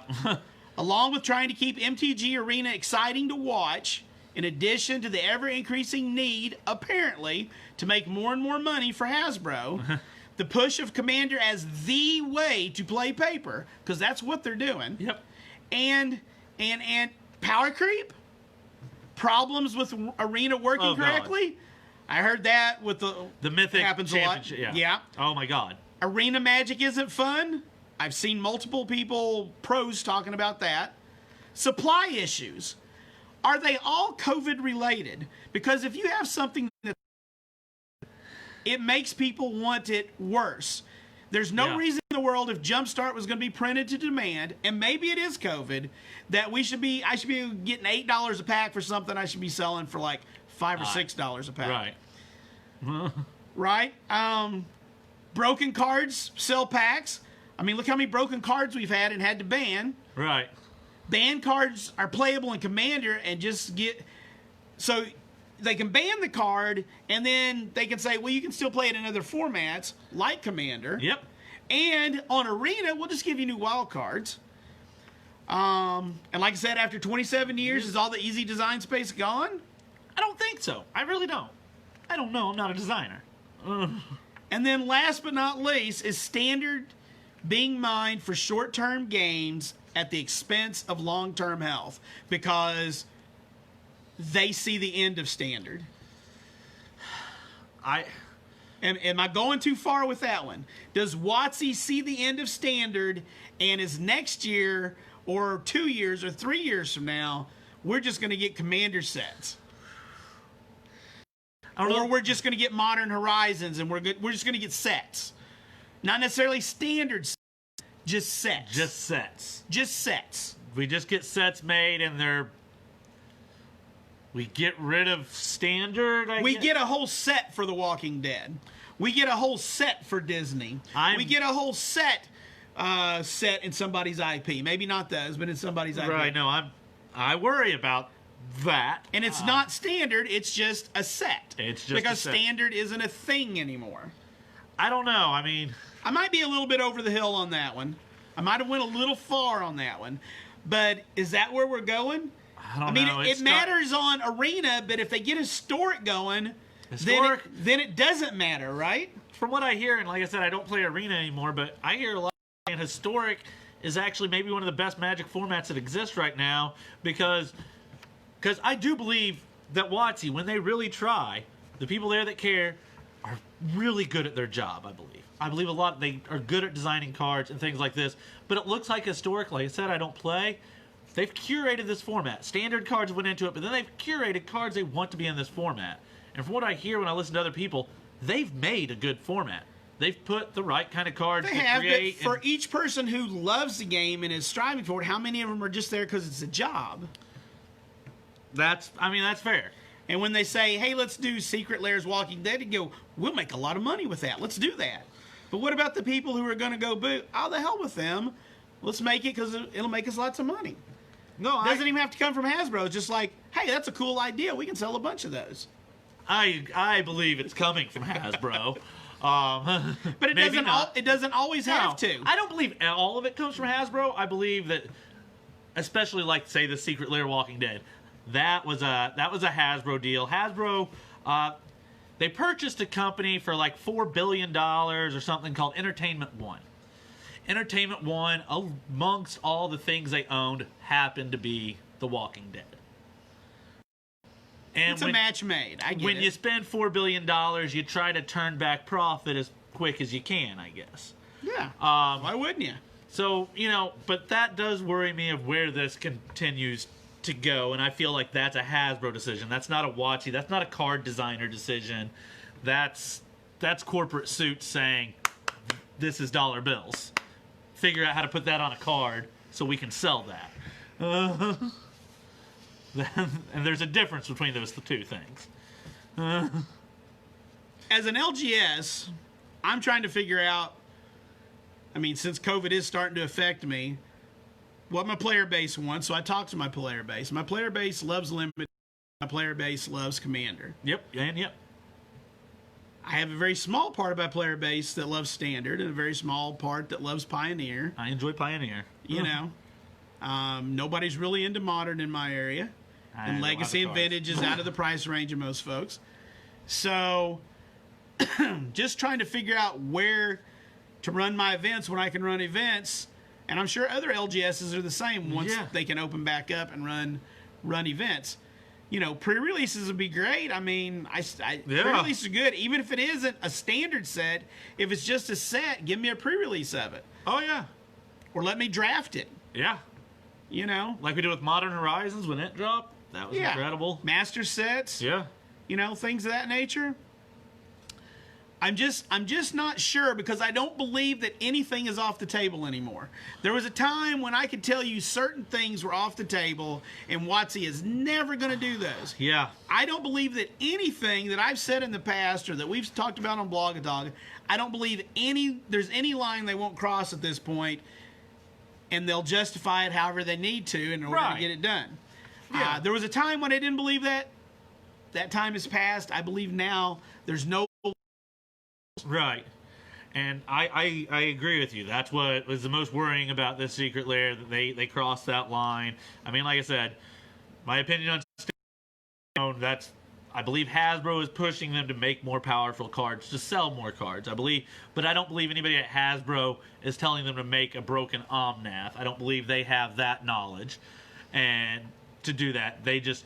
Along with trying to keep MTG Arena exciting to watch, in addition to the ever-increasing need, apparently, to make more and more money for Hasbro, the push of Commander as the way to play Paper, because that's what they're doing.
Yep.
And power creep, problems with Arena working correctly. I heard that with the
Mythic
happens a lot.
Championship.
Yeah.
Oh my God.
Arena Magic isn't fun. I've seen multiple pros talking about that. Supply issues. Are they all COVID related? Because if you have something that it makes people want it worse. There's no reason in the world, if Jumpstart was going to be printed to demand, and maybe it is COVID, that I should be getting $8 a pack for something I should be selling for like $5 or $6 a pack.
Right.
Right? Broken cards sell packs. I mean, look how many broken cards we've had and had to ban.
Right.
Ban cards are playable in Commander and just get... So they can ban the card, and then they can say, well, you can still play it in other formats, like Commander.
Yep.
And on Arena, we'll just give you new wild cards. And like I said, after 27 years, is all the easy design space gone?
I don't think so. I really don't. I don't know. I'm not a designer.
And then last but not least is Standard being mined for short-term gains at the expense of long-term health, because they see the end of Standard. Am I going too far with that one? Does WotC see the end of Standard, and is next year or 2 years or 3 years from now, we're just going to get Commander sets? Or we're just going to get Modern Horizons, and we're just going to get sets. Not necessarily standard sets, just sets.
Just sets.
Just sets.
We just get sets made, and we get rid of standard,
We get a whole set for The Walking Dead. We get a whole set for Disney. We get a whole set in somebody's IP. Maybe not those, but in somebody's IP.
Right, no, I worry about that.
And it's not standard, it's just a set.
It's just
because
a set.
Standard isn't a thing anymore.
I don't know. I mean,
I might be a little bit over the hill on that one. I might have went a little far on that one. But is that where we're going?
I don't know.
It matters on Arena, but if they get Historic going, then it doesn't matter, right?
From what I hear, and like I said, I don't play Arena anymore, but I hear a lot saying Historic is actually maybe one of the best Magic formats that exists right now, because I do believe that WotC, when they really try, the people there that care are really good at their job, I believe. I believe they are good at designing cards and things like this, but it looks like Historic, like I said, I don't play. They've curated this format. Standard cards went into it, but then they've curated cards they want to be in this format. And from what I hear when I listen to other people, they've made a good format. They've put the right kind of cards to create.
But for each person who loves the game and is striving for it, how many of them are just there because it's a job?
That's fair.
And when they say, hey, let's do Secret Lairs Walking Dead, you go, we'll make a lot of money with that. Let's do that. But what about the people who are going to go, boo, oh, the hell with them. Let's make it because it'll make us lots of money.
No,
it doesn't even have to come from Hasbro. It's just like, hey, that's a cool idea. We can sell a bunch of those.
I believe it's coming from Hasbro.
But it doesn't always have to.
I don't believe all of it comes from Hasbro. I believe that, especially like, say, the Secret Lair Walking Dead, that was a Hasbro deal. Hasbro, they purchased a company for like $4 billion or something called Entertainment One. Entertainment One, amongst all the things they owned, happened to be The Walking Dead. And
it's a match made. I get it.
When you spend $4 billion, you try to turn back profit as quick as you can, I guess.
Yeah. Why wouldn't you?
So, but that does worry me of where this continues to go, and I feel like that's a Hasbro decision. That's not a WotC. That's not a card designer decision. That's corporate suits saying, this is dollar bills. Figure out how to put that on a card so we can sell that. And there's a difference between those two things.
As an LGS, I'm trying to figure out, since COVID is starting to affect me, what my player base wants. So I talk to my player base. My player base loves Limited. My player base loves Commander.
Yep.
I have a very small part of my player base that loves Standard and a very small part that loves Pioneer.
I enjoy Pioneer.
Nobody's really into Modern in my area. And Legacy and Vintage is out of the price range of most folks. So just trying to figure out where to run my events when I can run events. And I'm sure other LGSs are the same once they can open back up and run events. You know, pre-releases would be great. I mean, pre-releases are good. Even if it isn't a standard set, if it's just a set, give me a pre-release of it.
Oh, yeah.
Or let me draft it.
Yeah.
You know?
Like we did with Modern Horizons when it dropped. That was incredible.
Master sets.
Yeah.
You know, things of that nature. I'm just not sure because I don't believe that anything is off the table anymore. There was a time when I could tell you certain things were off the table, and WotC is never going to do those.
Yeah.
I don't believe that anything that I've said in the past or that we've talked about on Blog a Dog, I don't believe there's any line they won't cross at this point, and they'll justify it however they need to in order to get it done.
Yeah.
There was a time when I didn't believe that. That time has passed. I believe now there's no...
Right. And I agree with you. That's what was the most worrying about this secret lair, that they crossed that line. I mean, like I said, my opinion on that's I believe Hasbro is pushing them to make more powerful cards, to sell more cards. I believe, but I don't believe anybody at Hasbro is telling them to make a broken Omnath. I don't believe they have that knowledge. And to do that, they just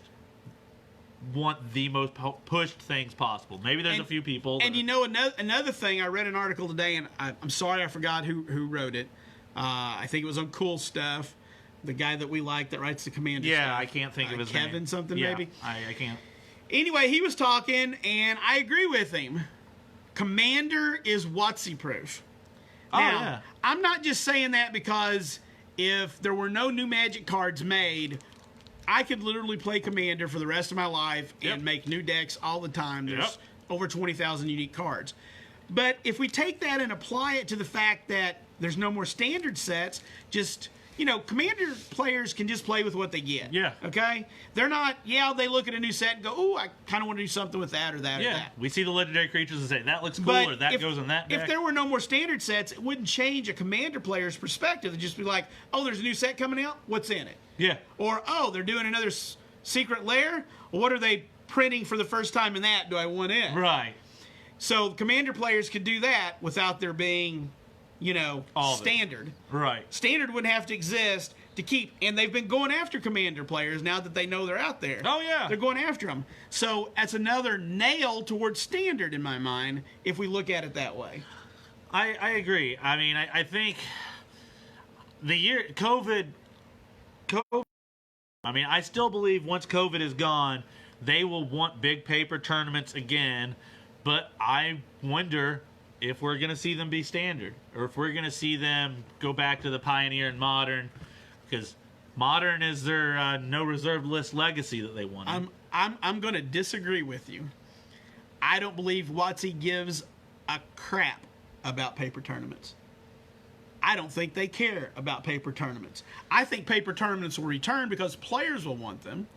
want the most pushed things possible. Maybe there's a few people.
And you know, another thing, I read an article today, and I'm sorry I forgot who wrote it. I think it was on Cool Stuff, the guy that we like that writes the Commander stuff.
I can't think of his name.
Kevin something, maybe?
I can't.
Anyway, he was talking, and I agree with him. Commander is WotC proof. Now, I'm not just saying that because if there were no new Magic cards made, I could literally play Commander for the rest of my life and make new decks all the time. There's over 20,000 unique cards. But if we take that and apply it to the fact that there's no more standard sets, just, you know, Commander players can just play with what they get.
Yeah.
Okay? They're not, they look at a new set and go, ooh, I kind of want to do something with that or that or that.
We see the legendary creatures and say, that looks cool,
But
or that goes in that deck.
If there were no more standard sets, it wouldn't change a Commander player's perspective. It'd just be like, oh, there's a new set coming out? What's in it?
Yeah.
Or, oh, they're doing another secret lair? Well, what are they printing for the first time in that? Do I want it?
Right.
So Commander players could do that without there being, you know, standard.
Right.
Standard wouldn't have to exist to keep. And they've been going after Commander players now that they know they're out there.
Oh, yeah.
They're going after them. So that's another nail towards standard in my mind if we look at it that way.
I agree. I mean, I think the year COVID, I mean, I still believe once COVID is gone, they will want big paper tournaments again, but I wonder if we're going to see them be standard, or if we're going to see them go back to the Pioneer and Modern, because Modern is their no reserve list legacy that they wanted.
I'm going to disagree with you. I don't believe WotC gives a crap about paper tournaments. I don't think they care about paper tournaments. I think paper tournaments will return because players will want them.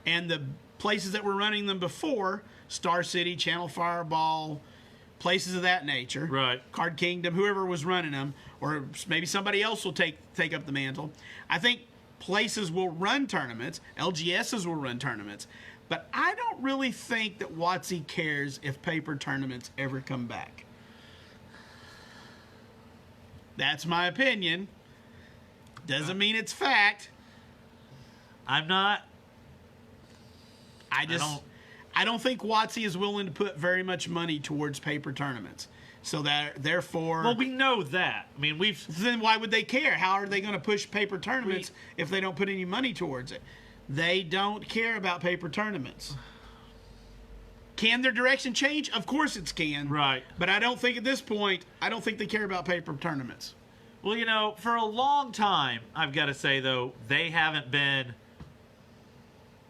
And the places that were running them before, Star City, Channel Fireball, places of that nature,
right?
Card Kingdom, whoever was running them, or maybe somebody else will take up the mantle. I think places will run tournaments, LGSs will run tournaments, but I don't really think that WotC cares if paper tournaments ever come back. That's my opinion. Doesn't mean it's fact.
I'm not.
I don't think WotC is willing to put very much money towards paper tournaments. So that therefore,
well, we know that. I mean,
then why would they care? How are they going to push paper tournaments if they don't put any money towards it? They don't care about paper tournaments. Can their direction change? Of course it can.
Right.
But I don't think at this point, I don't think they care about paper tournaments.
Well, you know, for a long time, I've got to say, though, they haven't been,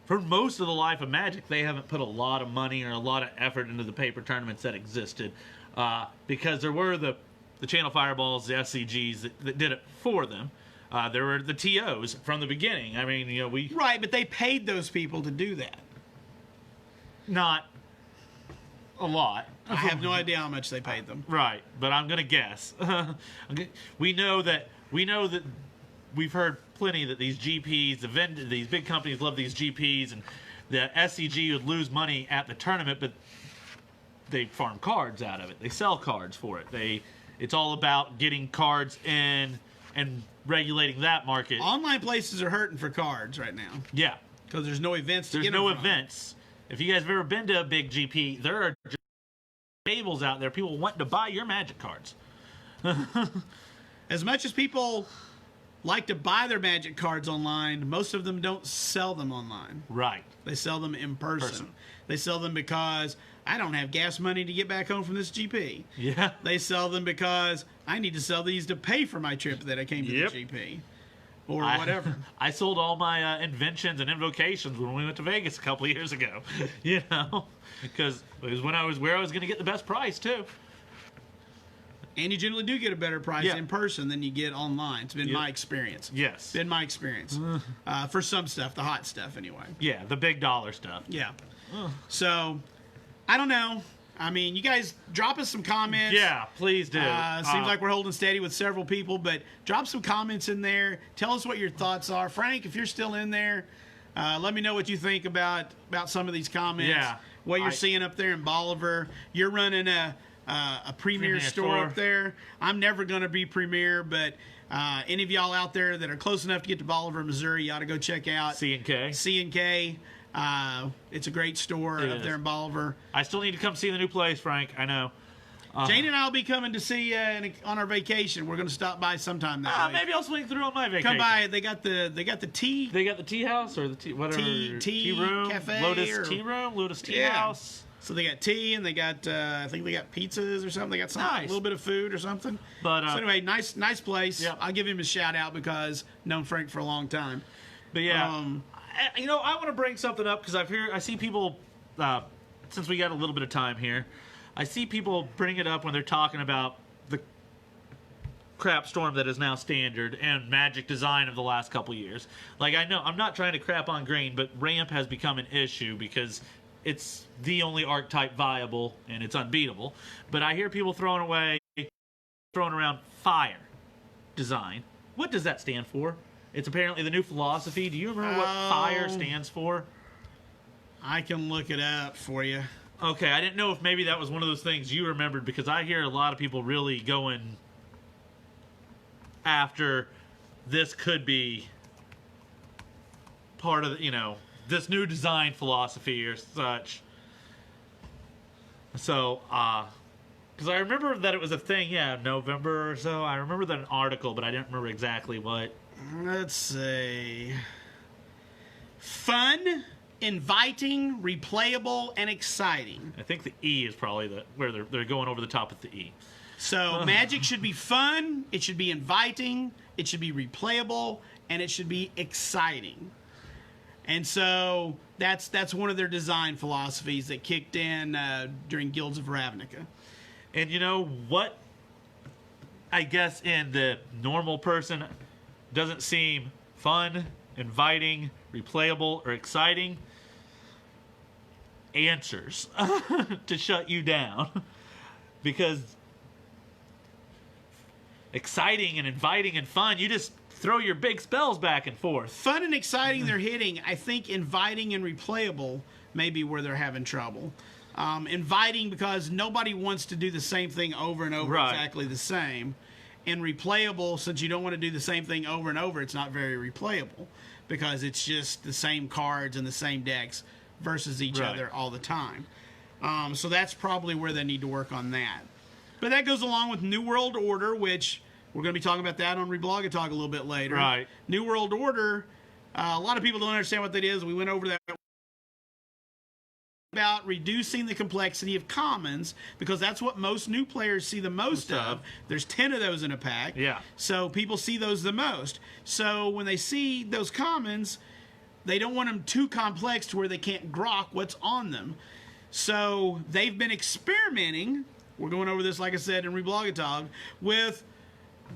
for most of the life of Magic, they haven't put a lot of money or a lot of effort into the paper tournaments that existed. Because there were the Channel Fireballs, the SCGs that did it for them. There were the TOs from the beginning. I mean, you know,
Right, but they paid those people to do that.
Not a lot.
I have no idea how much they paid them.
Right, but I'm gonna guess. We know that we've heard plenty that these GPs, these big companies love these GPs, and the SCG would lose money at the tournament, but they farm cards out of it. They sell cards for it. It's all about getting cards in and regulating that market.
Online places are hurting for cards right now.
Yeah.
Because there's no events to
There's
get
no
them from.
events. If you guys have ever been to a big GP, there are just tables out there, people wanting to buy your Magic cards.
As much as people like to buy their Magic cards online, most of them don't sell them online.
Right.
They sell them in person. They sell them because I don't have gas money to get back home from this GP.
Yeah.
They sell them because I need to sell these to pay for my trip that I came to the GP. Or whatever.
I sold all my inventions and invocations when we went to Vegas a couple of years ago. You know, because it was when I was where I was going to get the best price too.
And you generally do get a better price
Yeah.
in person than you get online. It's been my experience.
Yes.
Been my experience. For some stuff, the hot stuff anyway.
Yeah, the big dollar stuff.
Yeah. So, I don't know. I mean, you guys drop us some comments.
Yeah, please do.
Seems like we're holding steady with several people, but drop some comments in there. Tell us what your thoughts are. Frank, if you're still in there, let me know what you think about some of these comments.
Yeah.
What you're seeing up there in Bolivar. You're running a Premier store up there. I'm never going to be Premier, but any of y'all out there that are close enough to get to Bolivar, Missouri, you ought to go check out
C&K.
C&K. It's a great store up there in Bolivar.
I still need to come see the new place, Frank. I know.
Jane and I will be coming to see you on our vacation. We're going to stop by sometime that week.
Maybe I'll swing through on my vacation.
Come by. They got the tea.
They got the tea house or the tea whatever
Tea
room,
cafe
Lotus tea room, Lotus tea house.
So they got tea and they got I think they got pizzas or something. They got a little bit of food or something.
But
so anyway, nice place.
Yep.
I'll give him a shout out because known Frank for a long time.
But yeah, I want to bring something up because I see people since we got a little bit of time here. I see people bring it up when they're talking about the crap storm that is now standard and Magic design of the last couple years. Like, I know I'm not trying to crap on Green, but ramp has become an issue because it's the only archetype viable and it's unbeatable. But I hear people throwing around fire design. What does that stand for? It's apparently the new philosophy. Do you remember what fire stands for?
I can look it up for you.
Okay, I didn't know if maybe that was one of those things you remembered because I hear a lot of people really going after this could be part of this new design philosophy or such. So, because I remember that it was a thing, November or so. I remember that an article, but I didn't remember exactly what.
Let's see. Fun, inviting, replayable, and exciting.
I think the E is probably where they're going over the top with the E.
So Magic should be fun, it should be inviting, it should be replayable, and it should be exciting. And so that's one of their design philosophies that kicked in during Guilds of Ravnica.
And you know what? I guess in the normal person doesn't seem fun, inviting, replayable, or exciting. Answers to shut you down. Because exciting and inviting and fun, you just throw your big spells back and forth.
Fun and exciting they're hitting. I think inviting and replayable may be where they're having trouble. Inviting because nobody wants to do the same thing over and over exactly the same. And replayable, since you don't want to do the same thing over and over, it's not very replayable because it's just the same cards and the same decks versus each other all the time. So that's probably where they need to work on that. But that goes along with New World Order, which we're going to be talking about that on Reblog and Talk a little bit later.
Right.
New World Order, a lot of people don't understand what that is. We went over that. About reducing the complexity of commons because that's what most new players see the most of. There's 10 of those in a pack.
Yeah.
So people see those the most. So when they see those commons, they don't want them too complex to where they can't grok what's on them. So they've been experimenting. We're going over this, like I said, in Reblogatog, with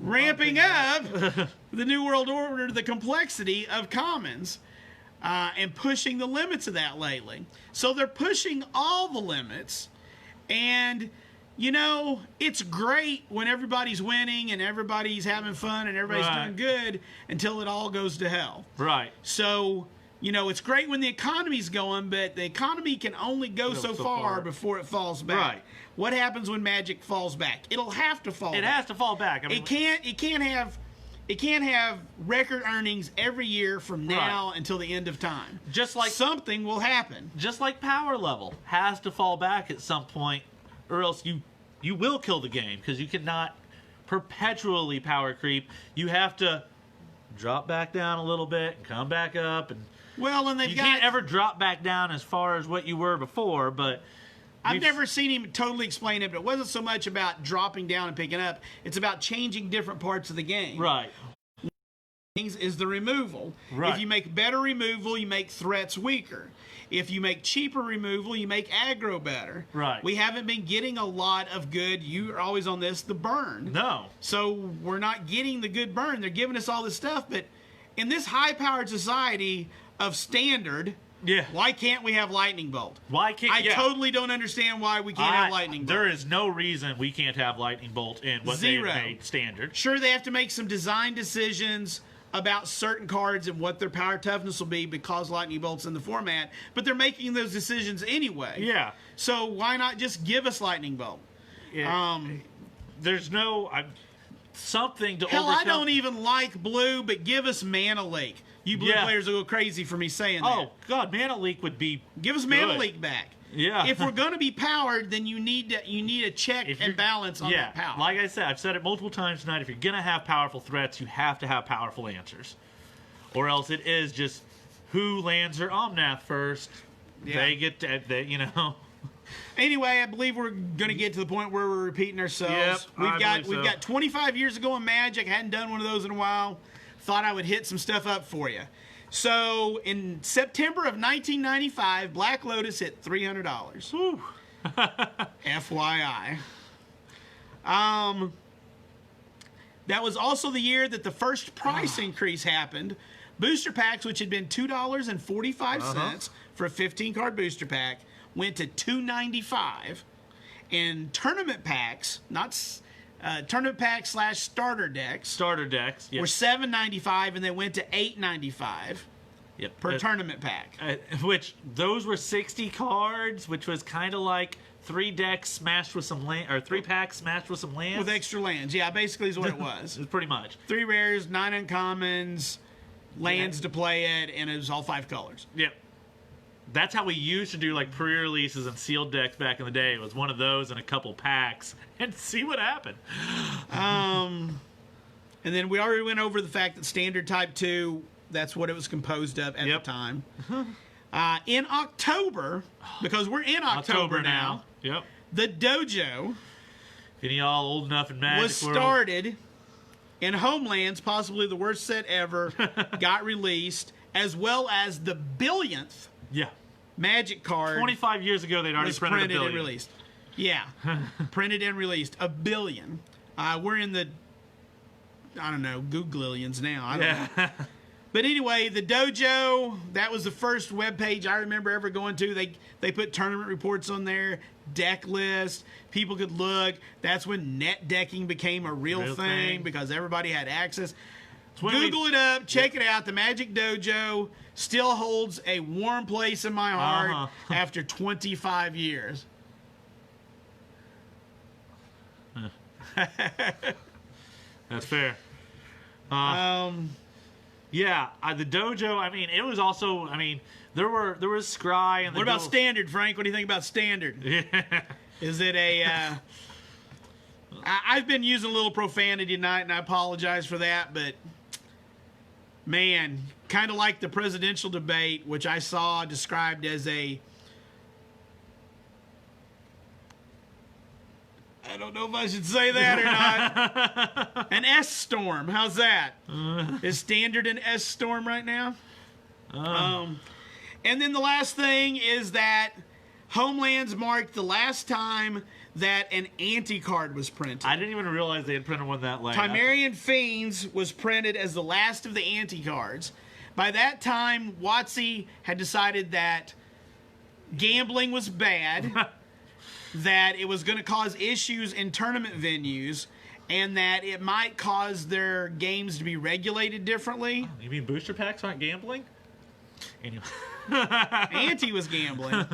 ramping up the New World Order, the complexity of commons. And pushing the limits of that lately. So they're pushing all the limits. And, it's great when everybody's winning and everybody's having fun and everybody's doing good until it all goes to hell.
Right.
So, it's great when the economy's going, but the economy can only go so far before it falls back.
Right.
What happens when Magic falls back? It'll have to fall back.
It has to fall back. I mean,
It can't have record earnings every year from now until the end of time.
Just like
something will happen.
Just like power level has to fall back at some point, or else you will kill the game, because you cannot perpetually power creep. You have to drop back down a little bit and come back up, and
you
can't ever drop back down as far as what you were before. But
I've never seen him totally explain it, but it wasn't so much about dropping down and picking up. It's about changing different parts of the game.
Right.
Is the removal.
Right.
If you make better removal, you make threats weaker. If you make cheaper removal, you make aggro better.
Right.
We haven't been getting a lot of good, you're always on this, the burn.
No.
So we're not getting the good burn. They're giving us all this stuff, but in this high-powered society of standard, why can't we have lightning bolt?
Why can't
I totally don't understand why we can't have lightning bolt.
There is no reason we can't have lightning bolt in what they made standard.
Sure, they have to make some design decisions about certain cards and what their power toughness will be because lightning bolt's in the format, but they're making those decisions anyway.
Yeah.
So why not just give us lightning bolt?
There's no something to
hell,
overcome.
I don't even like blue, but give us Mana Leak. You blue players will go crazy for me saying that.
Oh God, Mana Leak would be
give us Mana Leak back.
Yeah.
If we're going to be powered, then you need a check and balance on that power.
Like I said, I've said it multiple times tonight. If you're going to have powerful threats, you have to have powerful answers, or else it is just who lands their Omnath first. Yeah. They get to,
Anyway, I believe we're going to get to the point where we're repeating ourselves.
Yep,
we've got 25 years ago in Magic. Hadn't done one of those in a while. Thought I would hit some stuff up for you. So, in September of 1995, Black Lotus hit $300.
Whew.
FYI. That was also the year that the first price increase happened. Booster packs, which had been $2.45 for a 15-card booster pack, went to $2.95. And tournament packs, tournament packs / starter decks.
Yep.
Were $7.95, and they went to $8.95 per tournament pack.
Which those were 60 cards, which was kind of like 3 decks smashed with some land, or 3 packs smashed with some lands
with extra lands. Yeah, basically is what it was.
It's pretty much
3 rares, 9 uncommons, lands to play it, and it was all 5 colors.
Yep. That's how we used to do like pre-releases and sealed decks back in the day. It was one of those and a couple packs and see what happened.
And then we already went over the fact that Standard Type 2, that's what it was composed of at the time. In October, because we're in October now, the Dojo
any y'all old enough in Magic
was started, and Homelands, possibly the worst set ever, got released, as well as the billionth Magic card.
25 years ago, they'd already printed a billion.
And released. Yeah, printed and released a billion. We're in the, I don't know, Googlillions now. I don't know. But anyway, the Dojo, that was the first webpage I remember ever going to. They put tournament reports on there, deck list. People could look. That's when net decking became a real thing because everybody had access. Google it up, check it out. The Magic Dojo still holds a warm place in my heart after 25 years.
That's fair. Yeah, the Dojo, I mean, it was also, I mean, there was Scry and
what about Standard, Frank? What do you think about Standard? Is it a I've been using a little profanity tonight, and I apologize for that, but man, kind of like the presidential debate, which I saw described as I don't know if I should say that or not. An S-storm. How's that? Is Standard an S-storm right now? And then the last thing is that Homelands marked the last time that an anti-card was printed.
I didn't even realize they had printed one that late.
Chimerian Fiends was printed as the last of the anti-cards. By that time, WotC had decided that gambling was bad, that it was going to cause issues in tournament venues, and that it might cause their games to be regulated differently.
You mean booster packs aren't gambling? Anyway.
Ante was gambling.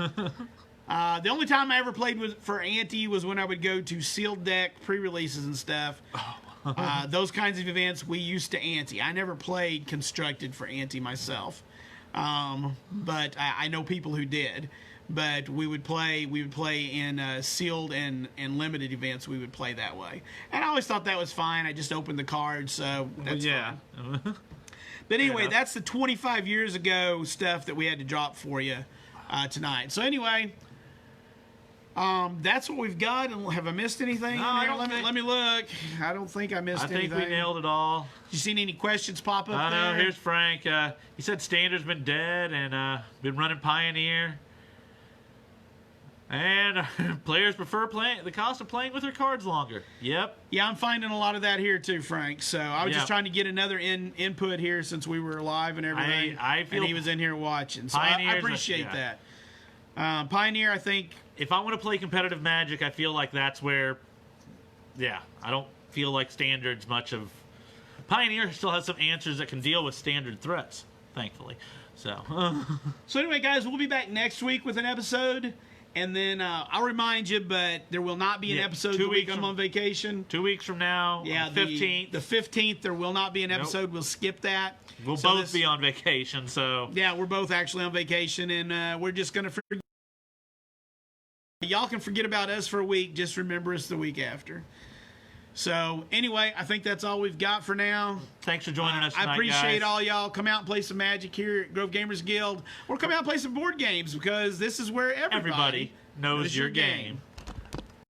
The only time I ever played for Ante was when I would go to sealed deck pre-releases and stuff. Those kinds of events we used to Ante. I never played constructed for Ante myself, but I know people who did. But we would play in sealed and limited events. We would play that way, and I always thought that was fine. I just opened the cards, so that's fine. But anyway, that's the 25 years ago stuff that we had to drop for you tonight. So anyway, that's what we've got. And have I missed anything?
No,
let me look. I don't think I missed anything.
I think we nailed it all.
You seen any questions pop up there?
No, here's Frank. He said Standard's been dead and been running Pioneer. And players prefer the cost of playing with their cards longer. Yep.
Yeah, I'm finding a lot of that here too, Frank. So I was just trying to get another input here since we were live and everything.
I feel
and he was in here watching. So I appreciate that. Pioneer, I think.
If I want to play competitive Magic, I feel like that's where, I don't feel like Standard's much of. Pioneer still has some answers that can deal with Standard threats, thankfully. So
anyway, guys, we'll be back next week with an episode. And then I'll remind you, but there will not be an episode the week I'm on vacation.
2 weeks from now,
yeah,
the 15th.
The 15th, there will not be an episode. Nope. We'll skip that.
We'll both be on vacation, so.
Yeah, we're both actually on vacation, and we're just going to forget. Y'all can forget about us for a week. Just remember us the week after. So, anyway, I think that's all we've got for now.
Thanks for joining us tonight,
I appreciate
guys.
all y'all. Come out and play some Magic here at Grove Gamers Guild. Or come out and play some board games because this is where everybody
knows your game.